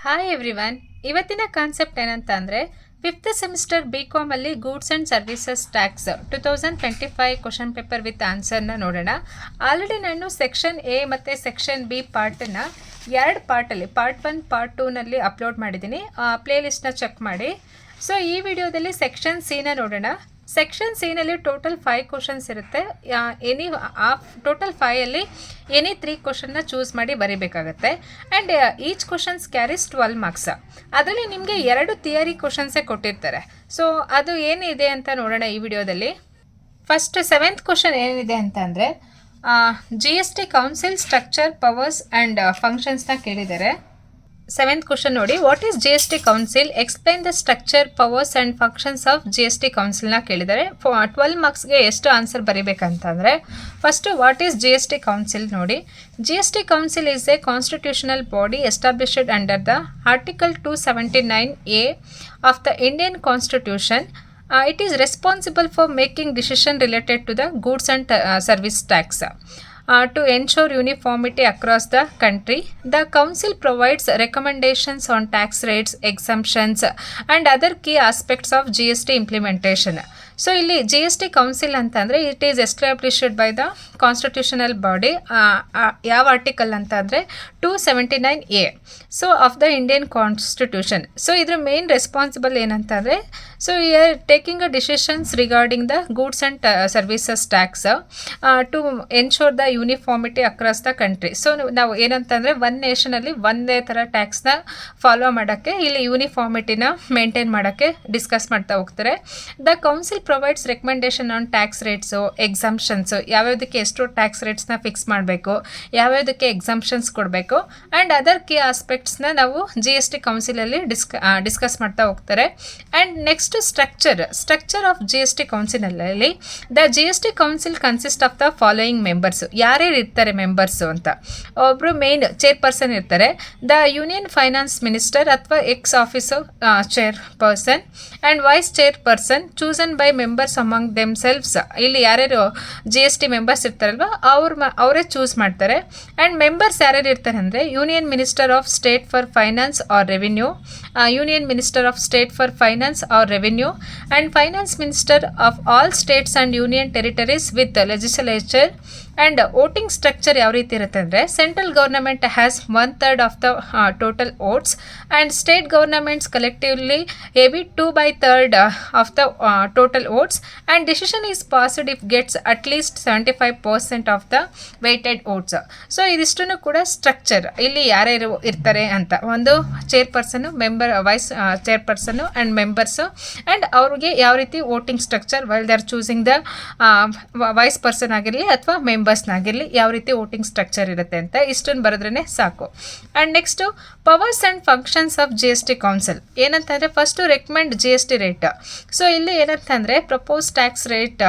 Hi everyone. ಇವತ್ತಿನ concept ಏನಂತ ಅಂದರೆ ಫಿಫ್ತ್ ಸೆಮಿಸ್ಟರ್ BCom ಅಲ್ಲಿ goods and services tax 2025 question paper with ಆನ್ಸರ್ನ ನೋಡೋಣ. ಆಲ್ರೆಡಿ ನಾನು ಸೆಕ್ಷನ್ ಎ ಮತ್ತು ಸೆಕ್ಷನ್ ಬಿ ಪಾರ್ಟನ್ನು ಎರಡು ಪಾರ್ಟಲ್ಲಿ ಪಾರ್ಟ್ 1 ಪಾರ್ಟ್ 2ನಲ್ಲಿ ಅಪ್ಲೋಡ್ ಮಾಡಿದ್ದೀನಿ. ಪ್ಲೇ ಲಿಸ್ಟ್ನ ಚೆಕ್ ಮಾಡಿ. ಸೊ ಈ ವಿಡಿಯೋದಲ್ಲಿ ಸೆಕ್ಷನ್ ಸಿನ ನೋಡೋಣ. ಸೆಕ್ಷನ್ ಸಿನಲ್ಲಿ ಟೋಟಲ್ 5 ಕ್ವಶನ್ಸ್ ಇರುತ್ತೆ. ಟೋಟಲ್ 5ಅಲ್ಲಿ ಎನಿ 3 ಕ್ವಶನ್ನ ಚೂಸ್ ಮಾಡಿ ಬರೀಬೇಕಾಗತ್ತೆ. And each questions carries 12 marks. ಅದರಲ್ಲಿ ನಿಮಗೆ 2 ಥಿಯರಿ ಕ್ವಶನ್ಸೇ ಕೊಟ್ಟಿರ್ತಾರೆ. ಸೊ ಅದು ಏನಿದೆ ಅಂತ ನೋಡೋಣ ಈ ವಿಡಿಯೋದಲ್ಲಿ. ಫಸ್ಟ್ 7th ಕ್ವಶನ್ ಏನಿದೆ ಅಂತ ಅಂದರೆ GST council structure powers and ಫಂಕ್ಷನ್ಸ್ನ ಕೇಳಿದ್ದಾರೆ. 7th ಕ್ವಶನ್ ನೋಡಿ, what is GST council, explain the structure powers and functions of GST ಕೌನ್ಸಿಲ್ನ ಕೇಳಿದ್ದಾರೆ. 12 ಮಾರ್ಕ್ಸ್ಗೆ ಎಷ್ಟು ಆನ್ಸರ್ ಬರೀಬೇಕಂತಂದರೆ first what is GST council ನೋಡಿ. GST council is a constitutional body established under the article 279A of the Indian constitution. It is responsible for making decisions related to the goods and service tax. To ensure uniformity across the country, the council provides recommendations on tax rates, exemptions and other key aspects of GST implementation. So ಇಲ್ಲಿ GST council ಅಂತಂದರೆ it is established by the constitutional body. ಯಾವ article ಅಂತ ಅಂದರೆ 279A so of the Indian constitution. So ಇದ್ರ main responsible ಏನಂತಂದರೆ so are taking a decisions regarding the goods and services tax to ensure the uniformity across the country. So ನಾವು ಏನಂತಂದರೆ one ನೇಷನಲ್ಲಿ ಒಂದೇ ಥರ ಟ್ಯಾಕ್ಸ್ನ follow ಮಾಡೋಕ್ಕೆ ಇಲ್ಲಿ ಯೂನಿಫಾರ್ಮಿಟಿನ ಮೇಂಟೈನ್ ಮಾಡೋಕ್ಕೆ discuss ಮಾಡ್ತಾ ಹೋಗ್ತಾರೆ. The council provides recommendation on tax rates, exemptions, ಯಾವ್ಯಾವುದಕ್ಕೆ ಎಷ್ಟು ಟ್ಯಾಕ್ಸ್ ರೇಟ್ಸ್ನ ಫಿಕ್ಸ್ ಮಾಡಬೇಕು, ಯಾವ್ಯಾವುದಕ್ಕೆ ಎಕ್ಸಂಪ್ಷನ್ಸ್ ಕೊಡಬೇಕು ಆ್ಯಂಡ್ ಅದರ್ ಕೀ ಆಸ್ಪೆಕ್ಟ್ಸ್ನ ನಾವು GST ಕೌನ್ಸಿಲಲ್ಲಿ ಡಿಸ್ಕಸ್ ಮಾಡ್ತಾ ಹೋಗ್ತಾರೆ. And next structure of GST ಕೌನ್ಸಿಲಲ್ಲಿ the GST council consist of the following members. ಯಾರ್ಯಾರು ಇರ್ತಾರೆ ಮೆಂಬರ್ಸು ಅಂತ, ಒಬ್ಬರು ಮೇನ್ ಚೇರ್ಪರ್ಸನ್ ಇರ್ತಾರೆ, ದ ಯೂನಿಯನ್ ಫೈನಾನ್ಸ್ ಮಿನಿಸ್ಟರ್ ಅಥವಾ ex office chairperson and vice chairperson chosen by members among themselves. ಇಲ್ಲಿ ಯಾರ್ಯಾರು GST members ಇರ್ತಾರಲ್ವ ಅವರೇ ಚೂಸ್ ಮಾಡ್ತಾರೆ. ಆ್ಯಂಡ್ ಮೆಂಬರ್ಸ್ ಯಾರ್ಯಾರು ಇರ್ತಾರೆ ಅಂದರೆ union minister of state for finance or revenue, union minister of state for finance or revenue and finance minister of all states and union territories with legislature. And voting structure ಯಾವ ರೀತಿ ಇರುತ್ತೆ ಅಂದರೆ central government has 1/3 of the total votes and state governments collectively have 2/3 of the total votes and decision is passed if gets at least 75% of the weighted votes. So ಇದಿಷ್ಟನ್ನು ಕೂಡ structure, ಇಲ್ಲಿ ಯಾರ್ಯಾರು ಇರ್ತಾರೆ ಅಂತ, ಒಂದು chairperson, vice chairperson and members and ಅವ್ರಿಗೆ ಯಾವ ರೀತಿ voting structure while they are choosing the vice person ಆಗಿರಲಿ ಅಥವಾ ಮೆಂಬರ್ಸ್ನಾಗಿರಲಿ ಯಾವ ರೀತಿ ವೋಟಿಂಗ್ ಸ್ಟ್ರಕ್ಚರ್ ಇರುತ್ತೆ ಅಂತ ಇಷ್ಟನ್ನು ಬರೆದ್ರೇ ಸಾಕು. And next powers and functions of GST council ಏನಂತಂದರೆ first recommend GST rate. So ಇಲ್ಲಿ ಏನಂತಂದರೆ propose tax rate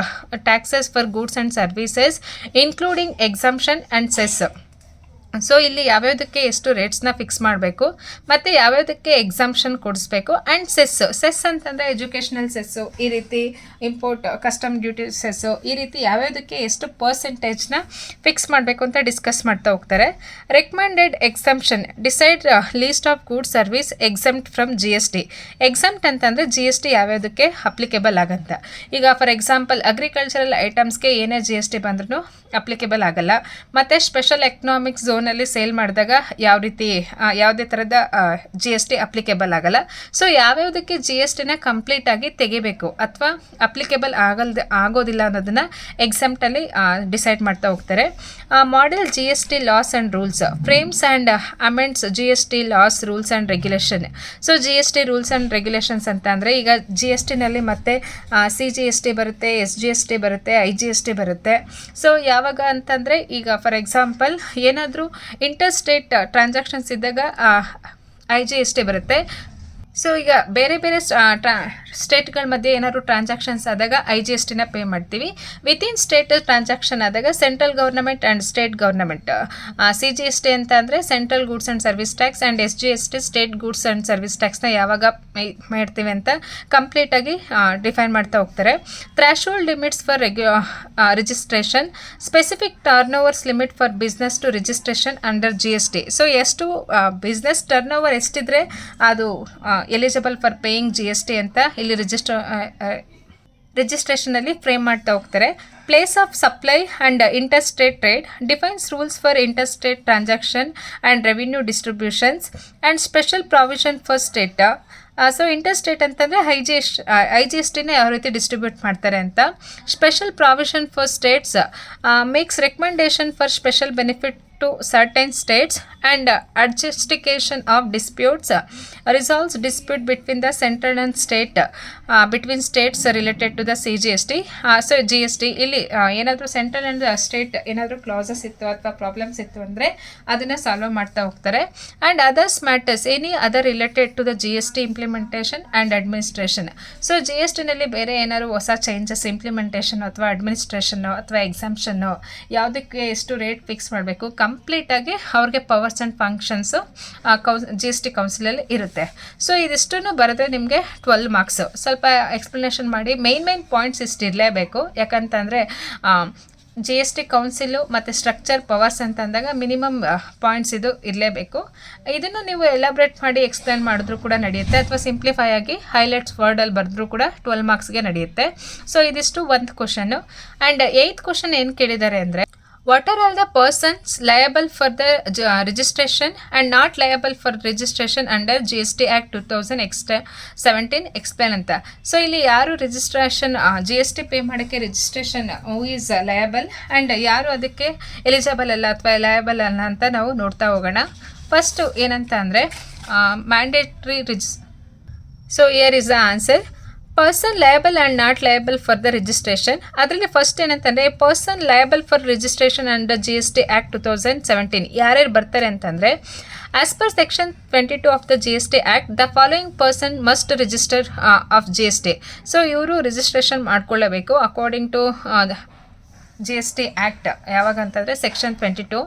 taxes for goods and services including exemption and cess. So ಇಲ್ಲಿ ಯಾವ್ಯಾವುದಕ್ಕೆ ಎಷ್ಟು ರೇಟ್ಸ್ನ ಫಿಕ್ಸ್ ಮಾಡಬೇಕು ಮತ್ತು ಯಾವ್ಯಾವುದಕ್ಕೆ ಎಕ್ಸಂಪ್ಷನ್ ಕೊಡಿಸ್ಬೇಕು. ಆ್ಯಂಡ್ ಸೆಸ್ ಅಂತಂದರೆ ಎಜುಕೇಷನಲ್ ಸೆಸ್ಸು, ಈ ರೀತಿ ಇಂಪೋರ್ಟ್ ಕಸ್ಟಮ್ ಡ್ಯೂಟಿ ಸೆಸ್ಸು, ಈ ರೀತಿ ಯಾವ್ಯಾವುದಕ್ಕೆ ಎಷ್ಟು ಪರ್ಸೆಂಟೇಜ್ನ ಫಿಕ್ಸ್ ಮಾಡಬೇಕು ಅಂತ ಡಿಸ್ಕಸ್ ಮಾಡ್ತಾ ಹೋಗ್ತಾರೆ. Recommended exemption decide list of goods service exempt from GST. Exempt ಅಂತಂದರೆ GST ಯಾವ್ಯಾವುದಕ್ಕೆ ಅಪ್ಲಿಕೇಬಲ್ ಆಗಂತ. ಈಗ ಫಾರ್ ಎಕ್ಸಾಂಪಲ್ ಅಗ್ರಿಕಲ್ಚರಲ್ ಐಟಮ್ಸ್ಗೆ ಏನೇ GST ಬಂದ್ರೂ ಅಪ್ಲಿಕೇಬಲ್ ಆಗಲ್ಲ. ಮತ್ತು ಸ್ಪೆಷಲ್ ಎಕನಾಮಿಕ್ ಝೋನಲ್ಲಿ ಸೇಲ್ ಮಾಡಿದಾಗ ಯಾವ ರೀತಿ ಯಾವುದೇ ಥರದ GST ಅಪ್ಲಿಕೇಬಲ್ ಆಗಲ್ಲ. ಸೊ ಯಾವ್ಯಾವುದಕ್ಕೆ GSTನ ಕಂಪ್ಲೀಟಾಗಿ ತೆಗಿಬೇಕು ಅಥವಾ ಅಪ್ಲಿಕೇಬಲ್ ಆಗೋದಿಲ್ಲ ಅನ್ನೋದನ್ನು ಎಕ್ಸಮ್ಟಲ್ಲಿ ಡಿಸೈಡ್ ಮಾಡ್ತಾ ಹೋಗ್ತಾರೆ. Model GST laws and rules frames and amends GST laws rules and regulation. So GST rules and regulations ಅಂತ ಅಂದರೆ ಈಗ GSTನಲ್ಲಿ ಮತ್ತೆ CGST ಬರುತ್ತೆ, SGST ಬರುತ್ತೆ, IGST ಬರುತ್ತೆ. ಸೊ ಯಾವಾಗ ಅಂತಂದರೆ ಈಗ ಫಾರ್ ಎಕ್ಸಾಂಪಲ್ ಏನಾದರೂ ಇಂಟರ್ ಸ್ಟೇಟ್ ಟ್ರಾನ್ಸಾಕ್ಷನ್ಸ್ ಇದ್ದಾಗ IGST ಬರುತ್ತೆ. ಸೊ ಈಗ ಬೇರೆ ಬೇರೆ ಸ್ಟೇಟ್ಗಳ ಮಧ್ಯೆ ಏನಾದ್ರು ಟ್ರಾನ್ಸಾಕ್ಷನ್ಸ್ ಆದಾಗ IGSTನ ಪೇ ಮಾಡ್ತೀವಿ. ವಿತಿನ್ ಸ್ಟೇಟ್ ಟ್ರಾನ್ಸಾಕ್ಷನ್ ಆದಾಗ central government and state government, CGST ಅಂತ ಅಂದರೆ central goods and service tax and SGST state goods and service ಟ್ಯಾಕ್ಸ್ನ ಯಾವಾಗ ಮಾಡ್ತೀವಿ ಅಂತ ಕಂಪ್ಲೀಟಾಗಿ ಡಿಫೈನ್ ಮಾಡ್ತಾ ಹೋಗ್ತಾರೆ. Threshold limits for registration, specific turnovers limit for business to registration under GST. So ಎಷ್ಟು ಬಿಸ್ನೆಸ್ ಟರ್ನ್ ಓವರ್ ಎಷ್ಟಿದ್ರೆ ಅದು ಎಲಿಜಿಬಲ್ ಫಾರ್ ಪೇಯಿಂಗ್ GST ಅಂತ ಇಲ್ಲಿ ರಿಜಿಸ್ಟ್ರೇಷನಲ್ಲಿ ಫ್ರೇಮ್ ಮಾಡ್ತಾ ಹೋಗ್ತಾರೆ. Place of supply and interstate trade defines rules for interstate transaction and revenue distributions and special provision for state. So interstate ಅಂತಂದರೆ IGSTನ ಯಾವ ರೀತಿ distribute ಮಾಡ್ತಾರೆ ಅಂತ. Special provision for States makes recommendation for special benefit to certain states and adjudication of disputes, resolves dispute between the central and state, between states related to the CGST. So GST ಇಲ್ಲಿ ಏನಾದರೂ central and state ಏನಾದರೂ clashes ಇತ್ತು ಅಥವಾ problems ಇತ್ತು ಅಂದರೆ ಅದನ್ನು solve ಮಾಡ್ತಾ ಹೋಗ್ತಾರೆ. And others matters any other related to the GST implementation and administration. So GSTನಲ್ಲಿ ಬೇರೆ ಏನಾದ್ರು ಹೊಸ ಚೇಂಜಸ್ ಇಂಪ್ಲಿಮೆಂಟೇಷನ್ ಅಥವಾ ಅಡ್ಮಿನಿಸ್ಟ್ರೇಷನ್ನು ಅಥವಾ ಎಕ್ಸಾಮ್ಷನ್ನು ಯಾವುದಕ್ಕೆ ಎಷ್ಟು ರೇಟ್ ಫಿಕ್ಸ್ ಮಾಡಬೇಕು ಕಂಪ್ಲೀಟಾಗಿ ಅವ್ರಿಗೆ ಪವರ್ಸ್ ಆ್ಯಂಡ್ ಫಂಕ್ಷನ್ಸು GST ಕೌನ್ಸಿಲಲ್ಲಿ ಇರುತ್ತೆ. ಸೊ ಇದಿಷ್ಟನ್ನು ಬರೆದ್ರೆ ನಿಮಗೆ 12 ಮಾರ್ಕ್ಸ್. ಸ್ವಲ್ಪ ಎಕ್ಸ್ಪ್ಲನೇಷನ್ ಮಾಡಿ ಮೇನ್ ಪಾಯಿಂಟ್ಸ್ ಇರಲೇಬೇಕು. ಯಾಕಂತಂದರೆ GST ಕೌನ್ಸಿಲು ಮತ್ತು ಸ್ಟ್ರಕ್ಚರ್ ಪವರ್ಸ್ ಅಂತ ಅಂದಾಗ ಮಿನಿಮಮ್ ಪಾಯಿಂಟ್ಸ್ ಇದು ಇರಲೇಬೇಕು. ಇದನ್ನು ನೀವು ಎಲಾಬ್ರೇಟ್ ಮಾಡಿ ಎಕ್ಸ್ಪ್ಲೇನ್ ಮಾಡಿದ್ರೂ ಕೂಡ ನಡೆಯುತ್ತೆ, ಅಥವಾ ಸಿಂಪ್ಲಿಫೈ ಆಗಿ ಹೈಲೈಟ್ಸ್ ವರ್ಡಲ್ಲಿ ಬರೆದ್ರೂ ಕೂಡ 12 ಮಾರ್ಕ್ಸ್ಗೆ ನಡೆಯುತ್ತೆ. ಸೊ ಇದಿಷ್ಟು ಒಂದು ಕ್ವಶನ್ನು. ಆ್ಯಂಡ್ 8th ಕ್ವಶನ್ ಏನು ಕೇಳಿದ್ದಾರೆ ಅಂದರೆ, what are all the persons liable for the registration and not liable for registration under GST Act 2017 explain ಅಂತ. ಸೊ ಇಲ್ಲಿ ಯಾರು ರಿಜಿಸ್ಟ್ರೇಷನ್ GST ಪೇ ಮಾಡೋಕ್ಕೆ registration who is liable and ಯಾರು ಅದಕ್ಕೆ eligible ಅಲ್ಲ ಅಥವಾ ಲಯಬಲ್ ಅಲ್ಲ ಅಂತ ನಾವು ನೋಡ್ತಾ ಹೋಗೋಣ. ಫಸ್ಟು ಏನಂತ ಅಂದರೆ mandatory so here is the answer. Person liable and not liable for the registration. ಅದರಲ್ಲಿ ಫಸ್ಟ್ ಏನಂತಂದರೆ person liable for registration under GST Act 2017 ಯಾರ್ಯಾರು ಬರ್ತಾರೆ ಅಂತಂದರೆ, as per section 22 of the GST Act the following person must register of GST. So ಇವರು registration ಮಾಡ್ಕೊಳ್ಳಬೇಕು according to GST Act. ಯಾವಾಗ ಅಂತಂದರೆ section 22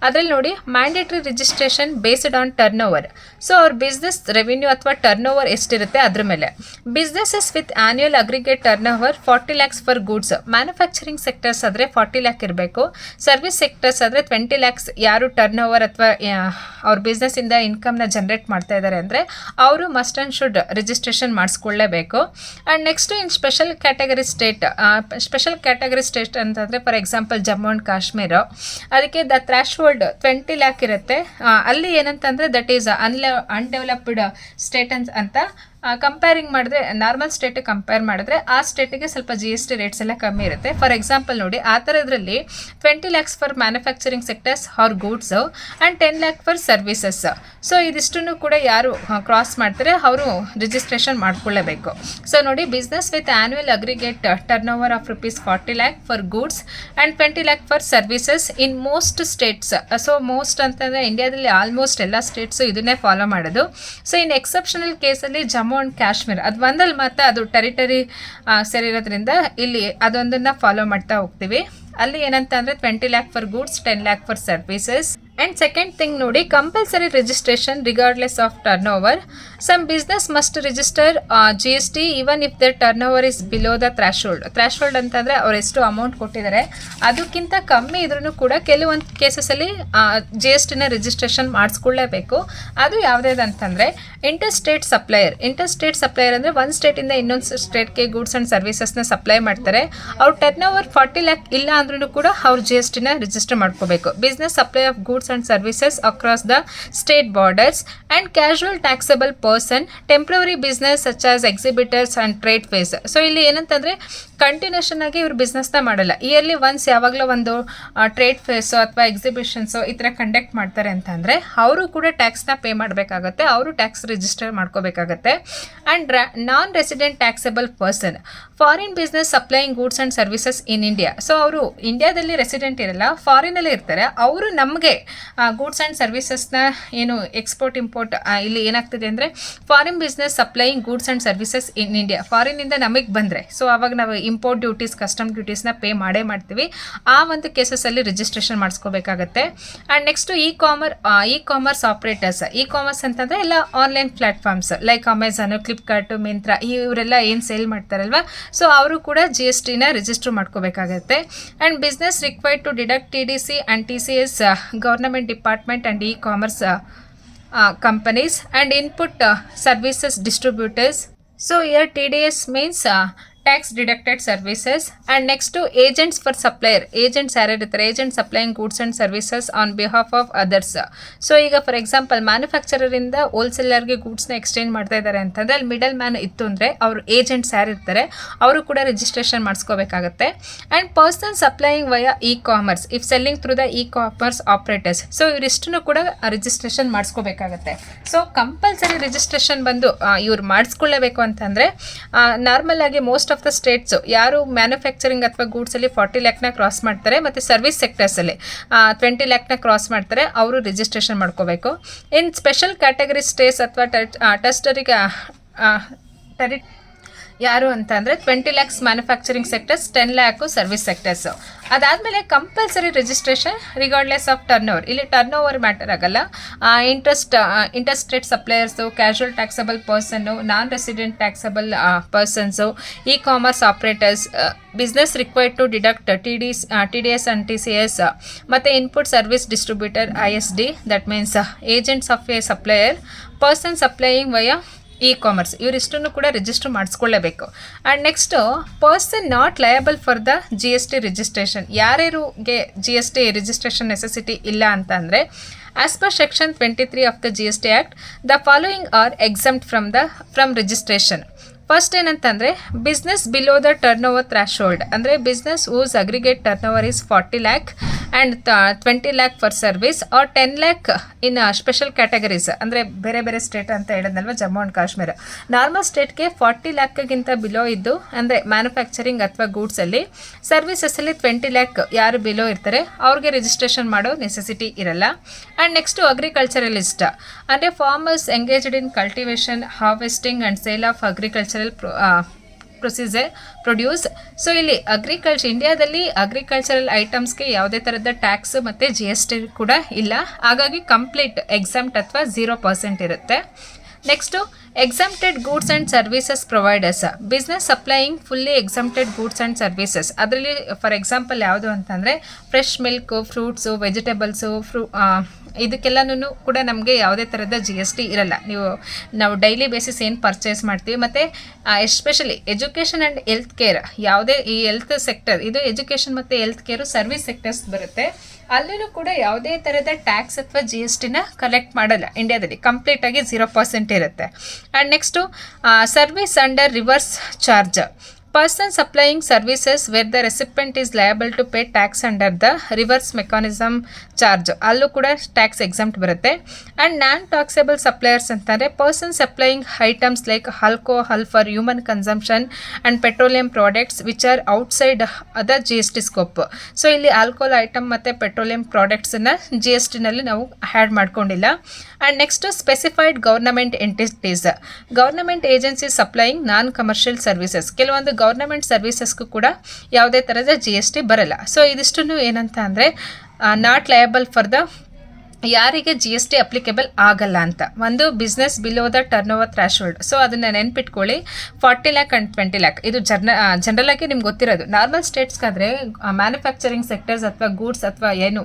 ಅದರಲ್ಲಿ ನೋಡಿ, mandatory registration based on turnover. So ಅವ್ರ ಬಿಸ್ನೆಸ್ ರೆವಿನ್ಯೂ ಅಥವಾ ಟರ್ನ್ ಓವರ್ ಎಷ್ಟಿರುತ್ತೆ ಅದ್ರ ಮೇಲೆ. Businesses with annual aggregate turn over 40 lakhs for goods. Manufacturing sectors ಆದರೆ 40 lakh ಇರಬೇಕು. ಸರ್ವಿಸ್ ಸೆಕ್ಟರ್ಸ್ ಆದರೆ 20 lakhs ಯಾರು ಟರ್ನ್ ಓವರ್ ಅಥವಾ ಅವ್ರ ಬಿಸ್ನೆಸ್ಸಿಂದ ಇನ್ಕಮ್ನ ಜನ್ರೇಟ್ ಮಾಡ್ತಾ ಇದ್ದಾರೆ ಅಂದರೆ ಅವರು ಮಸ್ಟ್ ಆ್ಯಂಡ್ ಶುಡ್ ರಿಜಿಸ್ಟ್ರೇಷನ್ ಮಾಡಿಸ್ಕೊಳ್ಳೇಬೇಕು. And next in special category state ಅಂತಂದರೆ for example Jammu and Kashmir, ಅದಕ್ಕೆ ದ ಥ್ರೆಶೋಲ್ಡ್ 20 lakh ಇರುತ್ತೆ. ಅಲ್ಲಿ ಏನಂತಂದರೆ ದಟ್ ಈಸ್ ಅನ್ಡೆವಲಪ್ಡ್ ಸ್ಟೇಟ್ ಅಂತ ಕಂಪೇರಿಂಗ್ ಮಾಡಿದ್ರೆ ನಾರ್ಮಲ್ ಸ್ಟೇಟಿಗೆ ಕಂಪೇರ್ ಮಾಡಿದ್ರೆ ಆ ಸ್ಟೇಟಿಗೆ ಸ್ವಲ್ಪ GST ರೇಟ್ಸ್ ಎಲ್ಲ ಕಮ್ಮಿ ಇರುತ್ತೆ. ಫಾರ್ ಎಕ್ಸಾಂಪಲ್ ನೋಡಿ, ಆ ಥರದ್ರಲ್ಲಿ 20 lakhs for manufacturing sectors are goods and 10 lakh for services. So ಇದಿಷ್ಟನ್ನು ಕೂಡ ಯಾರು ಕ್ರಾಸ್ ಮಾಡ್ತಾರೆ ಅವರು ರಿಜಿಸ್ಟ್ರೇಷನ್ ಮಾಡ್ಕೊಳ್ಳೇಬೇಕು. ಸೊ ನೋಡಿ, business with annual aggregate turnover of ₹40 lakh for goods and 20 lakh for services in most states. So most ಅಂತಂದರೆ ಇಂಡಿಯಾದಲ್ಲಿ almost ಎಲ್ಲ ಸ್ಟೇಟ್ಸು ಇದನ್ನೇ ಫಾಲೋ ಮಾಡೋದು. ಸೊ ಇನ್ ಎಕ್ಸೆಪ್ಷನಲ್ ಕೇಸಲ್ಲಿ ಜಮ್ಮು ಆ್ಯಂಡ್ ಕಾಶ್ಮೀರ್ ಅದು ಒಂದಲ್ಲಿ ಮಾತ್ರ ಅದು ಟೆರಿಟರಿ ಸೇರಿರೋದ್ರಿಂದ ಇಲ್ಲಿ ಅದೊಂದನ್ನು ಫಾಲೋ ಮಾಡ್ತಾ ಹೋಗ್ತೀವಿ. ಅಲ್ಲಿ ಏನಂತ ಅಂದರೆ 20 lakh for goods, 10 lakh for services. And second thing ನೋಡಿ, compulsory registration regardless of turnover. Some business must register GST even if the turnover is below the threshold ಅಂತಂದರೆ ಅವ್ರು ಎಷ್ಟು ಅಮೌಂಟ್ ಕೊಟ್ಟಿದ್ದಾರೆ ಅದಕ್ಕಿಂತ ಕಮ್ಮಿ ಇದ್ರೂ ಕೂಡ ಕೆಲವೊಂದು ಕೇಸಸಲ್ಲಿ GSTನ ರಿಜಿಸ್ಟ್ರೇಷನ್ ಮಾಡಿಸ್ಕೊಳ್ಳೇಬೇಕು. ಅದು ಯಾವುದೇದಂತಂದರೆ ಇಂಟರ್ಸ್ಟೇಟ್ ಸಪ್ಲೈಯರ್ ಅಂದರೆ ಒಂದು ಸ್ಟೇಟಿಂದ ಇನ್ನೊಂದು ಸ್ಟೇಟ್ಗೆ ಗೂಡ್ಸ್ ಆ್ಯಂಡ್ ಸರ್ವಿಸಸ್ನ ಸಪ್ಲೈ ಮಾಡ್ತಾರೆ. ಅವ್ರ ಟರ್ನ್ ಓವರ್ 40 lakh ಇಲ್ಲ ಅಂದ್ರೂ ಕೂಡ ಅವ್ರು GSTನ ರಿಜಿಸ್ಟರ್ ಮಾಡ್ಕೋಬೇಕು. Business supply of goods and services across the state borders and casual taxable person, temporary business such as exhibitors and trade fairs. So ಇಲ್ಲಿ ಏನಂತಂದರೆ ಕಂಟಿನ್ಯೂಷನ್ ಆಗಿ ಇವ್ರು ಬಿಸ್ನೆಸ್ನ ಮಾಡಲ್ಲ. ಇಯರ್ಲಿ ಒನ್ಸ್ ಯಾವಾಗಲೂ ಒಂದು ಟ್ರೇಡ್ ಫೇರ್ಸು ಅಥವಾ ಎಕ್ಸಿಬಿಷನ್ಸು ಈ ಥರ ಕಂಡಕ್ಟ್ ಮಾಡ್ತಾರೆ ಅಂತಂದರೆ ಅವರು ಕೂಡ ಟ್ಯಾಕ್ಸ್ನ ಪೇ ಮಾಡಬೇಕಾಗತ್ತೆ, ಅವರು ಟ್ಯಾಕ್ಸ್ ರಿಜಿಸ್ಟರ್ ಮಾಡ್ಕೋಬೇಕಾಗತ್ತೆ. And non resident taxable person, foreign business supplying goods and services in India. So ಅವರು ಇಂಡಿಯಾದಲ್ಲಿ ರೆಸಿಡೆಂಟ್ ಇರಲ್ಲ, ಫಾರಿನಲ್ಲಿ ಇರ್ತಾರೆ. ಅವರು ನಮಗೆ ಗೂಡ್ಸ್ ಆ್ಯಂಡ್ ಸರ್ವಿಸಸ್ನ ಏನು ಎಕ್ಸ್ಪೋರ್ಟ್ ಇಂಪೋರ್ಟ್ ಇಲ್ಲಿ ಏನಾಗ್ತದೆ ಅಂದರೆ foreign business supplying goods and services in India, ಫಾರಿನಿಂದ ನಮಗೆ ಬಂದರೆ ಸೊ ಆವಾಗ ನಾವು ಇಂಪೋರ್ಟ್ ಡ್ಯೂಟೀಸ್ ಕಸ್ಟಮ್ ಡ್ಯೂಟೀಸ್ನ ಪೇ ಮಾಡ್ತೀವಿ. ಆ ಒಂದು ಕೇಸಸಲ್ಲಿ ರಿಜಿಸ್ಟ್ರೇಷನ್ ಮಾಡಿಸ್ಕೋಬೇಕಾಗತ್ತೆ. And next e commerce operators. E commerce ಅಂತಂದರೆ ಎಲ್ಲ online platforms like Amazon, Flipkart, Myntra ಇವರೆಲ್ಲ ಏನು ಸೇಲ್ ಮಾಡ್ತಾರಲ್ವ, ಸೊ ಅವರು ಕೂಡ GSTನ ರಿಜಿಸ್ಟರ್ ಮಾಡ್ಕೋಬೇಕಾಗತ್ತೆ. And business required to deduct TDC and TCS government department and e commerce companies and input services distributors. So here TDS means tax deducted services. And next to agents for supplier. Agents ಯಾರಿರ್ತಾರೆ, agents supplying goods and services on behalf of others. So ಈಗ for example ಮ್ಯಾನುಫ್ಯಾಕ್ಚರರಿಂದ ಹೋಲ್ಸೇಲರ್ಗೆ ಗೂಡ್ಸ್ನ exchange ಮಾಡ್ತಾ ಇದ್ದಾರೆ ಅಂತಂದರೆ ಅಲ್ಲಿ middle man ಇತ್ತು ಅಂದರೆ ಅವರು agents ಯಾರಿರ್ತಾರೆ ಅವರು ಕೂಡ ರಿಜಿಸ್ಟ್ರೇಷನ್ ಮಾಡಿಸ್ಕೋಬೇಕಾಗತ್ತೆ. And person supplying via e commerce if selling through the e commerce operators. So ಇವರಿಷ್ಟನ್ನು ಕೂಡ ರಿಜಿಸ್ಟ್ರೇಷನ್ ಮಾಡಿಸ್ಕೋಬೇಕಾಗತ್ತೆ. ಸೊ ಕಂಪಲ್ಸರಿ ರಿಜಿಸ್ಟ್ರೇಷನ್ ಬಂದು ಇವ್ರು ಮಾಡಿಸ್ಕೊಳ್ಳೇಬೇಕು ಅಂತಂದರೆ ನಾರ್ಮಲ್ ಆಗಿ ಮೋಸ್ಟ್ ಆಫ್ ದ ಸ್ಟೇಟ್ಸ್ ಯಾರು ಮ್ಯಾನುಫ್ಯಾಕ್ಚರಿಂಗ್ ಅಥವಾ ಗೂಡ್ಸಲ್ಲಿ 40 ಲ್ಯಾಕ್ನ ಕ್ರಾಸ್ ಮಾಡ್ತಾರೆ ಮತ್ತು ಸರ್ವಿಸ್ ಸೆಕ್ಟರ್ಸಲ್ಲಿ 20 ಲ್ಯಾಕ್ನ ಕ್ರಾಸ್ ಮಾಡ್ತಾರೆ, ಅವರು ರಿಜಿಸ್ಟ್ರೇಷನ್ ಮಾಡ್ಕೋಬೇಕು. ಇನ್ ಸ್ಪೆಷಲ್ ಕ್ಯಾಟಗರಿ ಸ್ಟೇಟ್ಸ್ ಅಥವಾ ಟೆಸ್ಟರಿಗೆ ಯಾರು ಅಂತ ಅಂದರೆ 20 lakhs manufacturing sectors, 10 lakh service sectors. ಅದಾದಮೇಲೆ compulsory registration regardless of turnover. ಇಲ್ಲಿ ಟರ್ನ್ ಓವರ್ ಮ್ಯಾಟರ್ ಆಗಲ್ಲ. Interstate suppliers, casual taxable person, non resident taxable persons, e commerce operators, business required to deduct TDS and TCS, ಮತ್ತು input service distributor ISD, that means agents of a supplier, person supplying via e commerce, ಇವರಿಷ್ಟನ್ನು ಕೂಡ register ಮಾಡಿಸ್ಕೊಳ್ಳೇಬೇಕು. And next person not liable for the GST registration. ಯಾರ್ಯಾರಿಗೆ GST registration necessity ಇಲ್ಲ ಅಂತ ಅಂದರೆ as per section 23 of the GST act the following are exempt from registration. First ಏನಂತಂದರೆ business below the turnover threshold, ಅಂದರೆ business whose aggregate turnover is 40 lakh and 20 lakh for service or 10 lakh in special categories. ಅಂದರೆ ಬೇರೆ ಬೇರೆ state ಅಂತ ಹೇಳಿದ್ನಲ್ವ, Jammu and Kashmir. Normal ಸ್ಟೇಟ್ಗೆ 40 ಲ್ಯಾಕ್ಗಿಂತ below ಇದ್ದು ಅಂದರೆ ಮ್ಯಾನುಫ್ಯಾಕ್ಚರಿಂಗ್ ಅಥವಾ ಗೂಡ್ಸಲ್ಲಿ, ಸರ್ವಿಸಸ್ಸಲ್ಲಿ 20 ಲ್ಯಾಕ್ ಯಾರು ಬಿಲೋ ಇರ್ತಾರೆ ಅವ್ರಿಗೆ ರಿಜಿಸ್ಟ್ರೇಷನ್ ಮಾಡೋ ನೆಸೆಸಿಟಿ ಇರಲ್ಲ. ಆ್ಯಂಡ್ ನೆಕ್ಸ್ಟು ಅಗ್ರಿಕಲ್ಚರಲಿಸ್ಟ್, ಅಂದರೆ farmers engaged in cultivation, harvesting and sale of agricultural produce. So ಇಲ್ಲಿ ಇಂಡಿಯಾದಲ್ಲಿ ಅಗ್ರಿಕಲ್ಚರಲ್ ಐಟಮ್ಸ್ಗೆ ಯಾವುದೇ ಥರದ ಟ್ಯಾಕ್ಸ್ ಮತ್ತು GST ಕೂಡ ಇಲ್ಲ. ಹಾಗಾಗಿ ಕಂಪ್ಲೀಟ್ ಎಕ್ಸಮ್ಟ್ ಅಥವಾ 0% ಇರುತ್ತೆ. Next exempted goods and services providers, business supplying fully exempted goods and services. ಅದರಲ್ಲಿ ಫಾರ್ ಎಕ್ಸಾಂಪಲ್ ಯಾವುದು ಅಂತಂದರೆ ಫ್ರೆಶ್ ಮಿಲ್ಕು, ಫ್ರೂಟ್ಸು, ವೆಜಿಟೇಬಲ್ಸು, ಇದಕ್ಕೆಲ್ಲನೂ ಕೂಡ ನಮಗೆ ಯಾವುದೇ ಥರದ GST ಇರಲ್ಲ. ನಾವು ಡೈಲಿ ಬೇಸಿಸ್ ಏನು ಪರ್ಚೇಸ್ ಮಾಡ್ತೀವಿ, ಮತ್ತು especially education and health care, ಯಾವುದೇ ಈ ಹೆಲ್ತ್ ಸೆಕ್ಟರ್, ಇದು ಎಜುಕೇಷನ್ ಮತ್ತು ಹೆಲ್ತ್ ಕೇರು ಸರ್ವಿಸ್ ಸೆಕ್ಟರ್ಸ್ ಬರುತ್ತೆ. ಅಲ್ಲೂ ಕೂಡ ಯಾವುದೇ ಥರದ ಟ್ಯಾಕ್ಸ್ ಅಥವಾ GSTನ ಕಲೆಕ್ಟ್ ಮಾಡಲ್ಲ ಇಂಡಿಯಾದಲ್ಲಿ, ಕಂಪ್ಲೀಟಾಗಿ 0% ಇರುತ್ತೆ. And next service under reverse charge. Person supplying services where the recipient is liable to pay tax under the reverse mechanism charge, ಅಲ್ಲೂ ಕೂಡ ಟ್ಯಾಕ್ಸ್ ಎಕ್ಸಮ್ಟ್ ಬರುತ್ತೆ. ಆ್ಯಂಡ್ ನಾನ್ ಟ್ಯಾಕ್ಸೇಬಲ್ ಸಪ್ಲೈಯರ್ಸ್ ಅಂತಂದರೆ person supplying items like alcohol for human consumption and petroleum products which are outside other GST scope. So ಇಲ್ಲಿ alcohol item ಮತ್ತು petroleum ಪ್ರಾಡಕ್ಟ್ಸನ್ನು GSTನಲ್ಲಿ ನಾವು add ಮಾಡ್ಕೊಂಡಿಲ್ಲ. And next specified government entities, government agency supplying non commercial services. ಕೆಲವೊಂದು government ಸರ್ವಿಸಸ್ಗೂ ಕೂಡ ಯಾವುದೇ ಥರದ GST ಬರಲ್ಲ. So ಇದಿಷ್ಟು ಏನಂತ ಅಂದರೆ ನಾಟ್ ಲಯಬಲ್ ಫಾರ್ ದ ಯಾರಿಗೆ GST ಅಪ್ಲಿಕೇಬಲ್ ಆಗಲ್ಲ ಅಂತ. ಒಂದು business below the turnover threshold. So ಅದನ್ನು ನೆನ್ಪಿಟ್ಕೊಳ್ಳಿ, 40 ಲ್ಯಾಕ್ ಆ್ಯಂಡ್ 20 ಲ್ಯಾಕ್ ಇದು ಜನರಲಾಗಿ ನಿಮ್ಗೆ ಗೊತ್ತಿರೋದು. ನಾರ್ಮಲ್ ಸ್ಟೇಟ್ಸ್ಗಾದರೆ ಮ್ಯಾನುಫ್ಯಾಕ್ಚರಿಂಗ್ ಸೆಕ್ಟರ್ಸ್ ಅಥವಾ ಗೂಡ್ಸ್ ಅಥವಾ ಏನು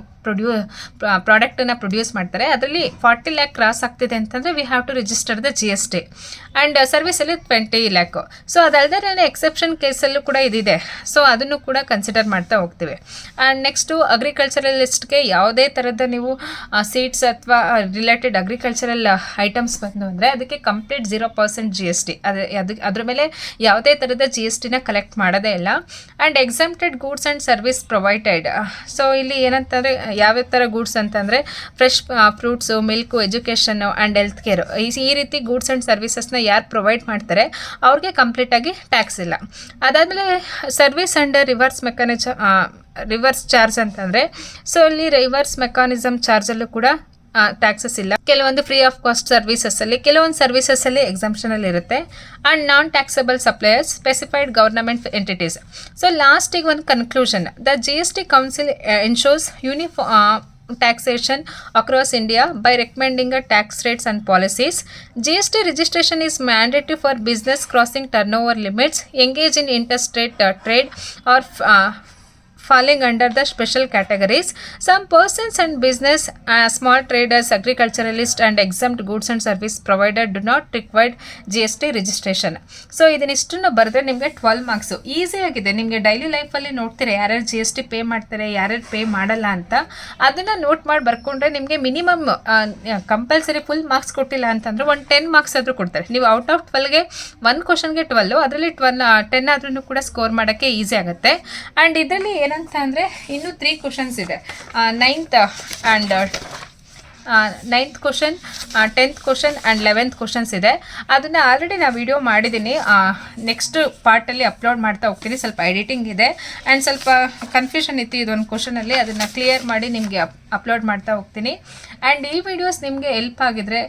ಪ್ರಾಡಕ್ಟನ್ನು ಪ್ರೊಡ್ಯೂಸ್ ಮಾಡ್ತಾರೆ, ಅದರಲ್ಲಿ 40 ಲ್ಯಾಕ್ ಕ್ರಾಸ್ ಆಗ್ತಿದೆ ಅಂತಂದರೆ we have to register the GST. And ಸರ್ವಿಸಲ್ಲಿ 20 ಲ್ಯಾಕು. ಸೊ ಅದಲ್ಲದೆ ಎಕ್ಸೆಪ್ಷನ್ ಕೇಸಲ್ಲೂ ಕೂಡ ಇದಿದೆ. ಸೊ ಅದನ್ನು ಕೂಡ ಕನ್ಸಿಡರ್ ಮಾಡ್ತಾ ಹೋಗ್ತೀವಿ. ಆ್ಯಂಡ್ ನೆಕ್ಸ್ಟು ಅಗ್ರಿಕಲ್ಚರಲಿಸ್ಟ್ಗೆ ಯಾವುದೇ ಥರದ ನೀವು ಸೀಡ್ಸ್ ಅಥವಾ ರಿಲೇಟೆಡ್ ಅಗ್ರಿಕಲ್ಚರಲ್ ಐಟಮ್ಸ್ ಬಂದು ಅಂದರೆ ಅದಕ್ಕೆ ಕಂಪ್ಲೀಟ್ 0% GST. ಅದ್ರ ಮೇಲೆ ಯಾವುದೇ ಥರದ GSTನ ಕಲೆಕ್ಟ್ ಮಾಡೋದೇ ಇಲ್ಲ. And exempted goods and service provided. So ಇಲ್ಲಿ ಏನಂತಂದರೆ ಯಾವ್ಯಾವ ಥರ ಗೂಡ್ಸ್ ಅಂತಂದರೆ fresh fruits, milk, education and health care ಈ ರೀತಿ ಗೂಡ್ಸ್ ಆ್ಯಂಡ್ ಸರ್ವಿಸಸ್ನ ಯಾರು ಪ್ರೊವೈಡ್ ಮಾಡ್ತಾರೆ ಅವ್ರಿಗೆ ಕಂಪ್ಲೀಟಾಗಿ ಟ್ಯಾಕ್ಸ್ ಇಲ್ಲ. ಅದಾದಮೇಲೆ ಸರ್ವಿಸ್ ಅಂಡರ್ ರಿವರ್ಸ್ ಚಾರ್ಜ್ ಅಂತಂದರೆ ಸೊ ಇಲ್ಲಿ ರಿವರ್ಸ್ ಮೆಕಾನಿಸಮ್ ಚಾರ್ಜಲ್ಲೂ ಕೂಡ ಟ್ಯಾಕ್ಸಸ್ ಇಲ್ಲ. ಕೆಲವೊಂದು ಫ್ರೀ ಆಫ್ ಕಾಸ್ಟ್ ಸರ್ವಿಸಸ್ಸಲ್ಲಿ, ಕೆಲವೊಂದು ಸರ್ವಿಸಸ್ಸಲ್ಲಿ ಎಕ್ಸಾಮ್ಷನಲ್ಲಿ ಇರುತ್ತೆ. And non taxable suppliers, specified government entities. So ಲಾಸ್ಟಿಗೆ ಒಂದು conclusion, the GST council ensures taxation across India by recommending a tax rates and policies. GST registration is mandatory for business crossing turnover limits, engage in interstate trade or falling under the special categories. Some persons and business, small traders, agriculturalists and exempt goods and service provider do not require GST registration. So ಇದನ್ನಿಷ್ಟನ್ನು ಬರೆದ್ರೆ ನಿಮಗೆ 12 marks easy ಆಗಿದೆ. ನಿಮಗೆ daily ಲೈಫಲ್ಲಿ ನೋಡ್ತೀರಾ ಯಾರ್ಯಾರು GST pay ಮಾಡ್ತಾರೆ, ಯಾರ್ಯಾರು ಪೇ ಮಾಡಲ್ಲ ಅಂತ. ಅದನ್ನು ನೋಟ್ ಮಾಡಿ ಬರ್ಕೊಂಡ್ರೆ ನಿಮಗೆ ಮಿನಿಮಮ್ ಕಂಪಲ್ಸರಿ ಫುಲ್ ಮಾರ್ಕ್ಸ್ ಕೊಟ್ಟಿಲ್ಲ ಅಂತಂದರೆ ಒಂದು 10 ಮಾರ್ಕ್ಸ್ ಆದರೂ ಕೊಡ್ತಾರೆ. ನೀವು ಔಟ್ ಆಫ್ 12ಗೆ ಒಂದು ಕ್ವಶನ್ಗೆ 12, ಅದರಲ್ಲಿ 10 ಆದ್ರೂ ಕೂಡ ಸ್ಕೋರ್ ಮಾಡೋಕ್ಕೆ ಈಸಿ ಆಗುತ್ತೆ. ಆ್ಯಂಡ್ ಇದರಲ್ಲಿ ಏನಂತ ಅಂದರೆ ಇನ್ನೂ 3 ಕ್ವಶನ್ಸ್ ಇದೆ. 9th question, 10th question and 11th questions ಇದೆ. ಅದನ್ನು ಆಲ್ರೆಡಿ ನಾನು ವಿಡಿಯೋ ಮಾಡಿದ್ದೀನಿ, ನೆಕ್ಸ್ಟ್ ಪಾರ್ಟಲ್ಲಿ ಅಪ್ಲೋಡ್ ಮಾಡ್ತಾ ಹೋಗ್ತೀನಿ. ಸ್ವಲ್ಪ ಎಡಿಟಿಂಗ್ ಇದೆ ಆ್ಯಂಡ್ ಸ್ವಲ್ಪ ಕನ್ಫ್ಯೂಷನ್ ಇತ್ತು ಇದೊಂದು ಕ್ವಶನಲ್ಲಿ, ಅದನ್ನು ಕ್ಲಿಯರ್ ಮಾಡಿ ನಿಮಗೆ ಅಪ್ಲೋಡ್ ಮಾಡ್ತಾ ಹೋಗ್ತೀನಿ. ಆ್ಯಂಡ್ ಈ ವಿಡಿಯೋಸ್ ನಿಮಗೆ ಹೆಲ್ಪ್ ಆಗಿದ್ರೆ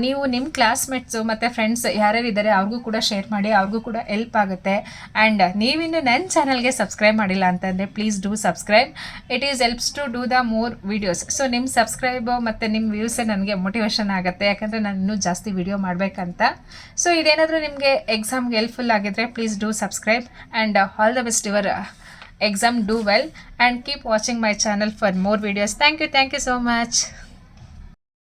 ನೀವು ನಿಮ್ಮ ಕ್ಲಾಸ್ಮೇಟ್ಸು ಮತ್ತು ಫ್ರೆಂಡ್ಸ್ ಯಾರ್ಯಾರು ಇದ್ದಾರೆ ಅವ್ರಿಗೂ ಕೂಡ ಶೇರ್ ಮಾಡಿ, ಅವ್ರಿಗೂ ಕೂಡ ಹೆಲ್ಪ್ ಆಗುತ್ತೆ. ಆ್ಯಂಡ್ ನೀವಿನ್ನು ನನ್ನ ಚಾನಲ್ಗೆ ಸಬ್ಸ್ಕ್ರೈಬ್ ಮಾಡಿಲ್ಲ ಅಂತಂದರೆ please do subscribe. It is helps to do the more videos. So ನಿಮ್ಮ ಸಬ್ಸ್ಕ್ರೈಬು ಮತ್ತು ನಿಮ್ಮ ವ್ಯೂಸೇ ನನಗೆ ಮೋಟಿವೇಶನ್ ಆಗುತ್ತೆ, ಯಾಕಂದರೆ ನಾನು ಇನ್ನೂ ಜಾಸ್ತಿ ವಿಡಿಯೋ ಮಾಡಬೇಕಂತ. ಸೊ ಇದೇನಾದರೂ ನಿಮಗೆ ಎಕ್ಸಾಮ್ಗೆ ಹೆಲ್ಪ್ಫುಲ್ ಆಗಿದ್ದರೆ please do subscribe and all the best your exam. Do well and keep watching my channel for more videos. Thank you so much.